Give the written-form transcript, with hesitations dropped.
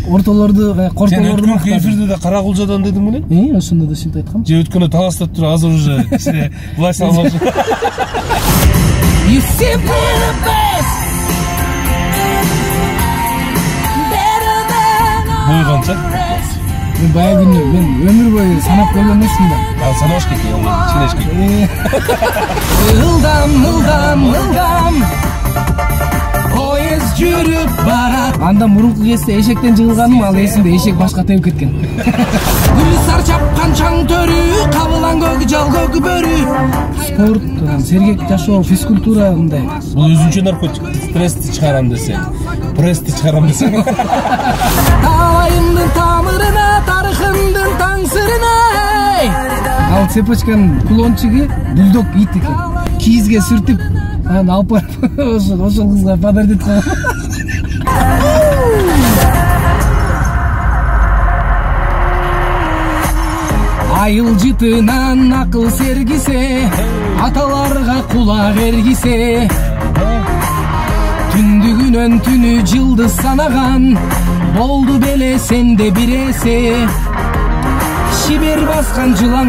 Ортолорду, корколорду мактап. Сен эфирде да кара кулжадан дедиң беле? Ошондо да ушинтип айткам. Же өткөндө таластап туруп азыр уже кичине булай салмак. You simply the best. Бой канча? Мен баягы күнү мен өмүр бою санап көргөн эмесмин да. Санаш кетти, кичине Ылдам поезд жүрүп барат. Анда мурунку кезде эшектен жыгылганым, ал эсимде эшек башка теуп кеткен. Гүлсар чапкан чаң төрү, кабылан көк жал көк бөрү. Спорт, сергек жашоо, физкультура мындай. Бул өзүнчө наркотик. Стрессти чыгарам десең, прессти чыгарам десең. Талайымдын тамырына, тарыхымдын таң сырына. Ал цепочканын кулончугу бульдог ит экен. Кийизге сүртүп, анан алып барып ошол кызга подарок этип койгон. Айыл жытынан акыл сергисе, аталарга кулак эргисе, түндүгүнөн түнү жылдыз санаган, болду беле сенде бир эсе, шибер баскан жылан.